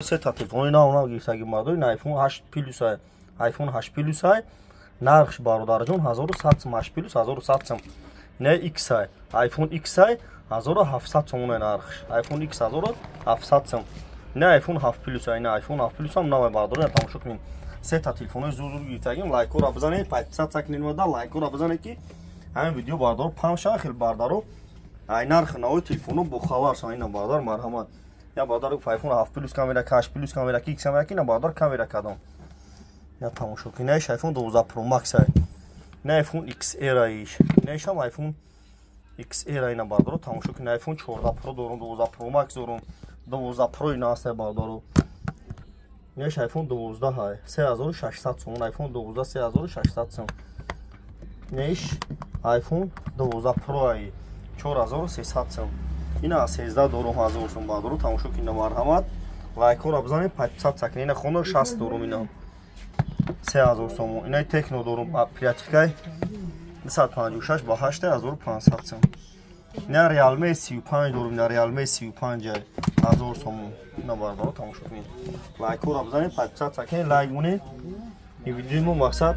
سه تا تلفن اینا اونا گیفتگی مادوی آیفون 8 پلوس های آیفون 8 پلوس های نرخش برادر جون 1100 سم 8 پلوس 1100 سم نه ایکس های آیفون ایکس های 1700 سم نرخش آیفون ایکس 1700 سم نه آیفون 7 پلوس های نه آیفون 7 پلوس هم نام برادر تماشا کنین سه تا تلفن زور گیفتگی لایک رو بزنید 500 سکنین مدل لایک رو بزنید که همین ویدیو برادر 5 شاه خیلی برادر ای نرخ نوع تلفن بو خبر شاین برادر مرحمت یا برادر آیفون 7 پلوس کامera 8 پلوس کامera کی کامera کی نه برادر کامera کدام یا تماشا کنین نه آیفون 12 پرو مکس های نه آیفون ایکس ای رایش نه شام آیفون ایکس ای رای نه برادر تماشا کنین آیفون 14 پرو دارم 12 پرو مکس دارم 12 پرو اینا است برادر نه آیفون 12 های 3600 سوم آیفون 12 3600 سوم نش آیفون 12 پرو ای 4300 سوم اینا 13 دارم 1000 سوم برادر تماشا کنین مرحمت لایک رو بزنید 500 سکنین خونه 60 دارم اینا 3000 سوم اینا تکنو دارم پیاتیکای 256 با 8500 سوم نه ریالمی 35 دارم نه ریالمی 35 1000 سوم اینا برادر تماشا کنین لایک رو بزنید 500 سکنین لایک کنین این ویدیو مقصد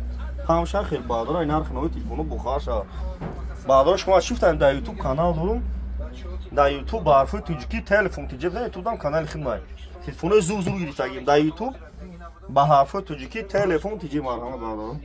همشه خیلی برادر این نرخ نوع تلفن بخار شد برادر شما شفتن در یوتیوب کانال دارم در یوتیوب با حرف تاجیکی تلفن تجیب نه تو دام کانال خدمت تلفن زور گرفتگیم در یوتیوب با حرف تاجیکی تلفن تجیب مرحمت برادر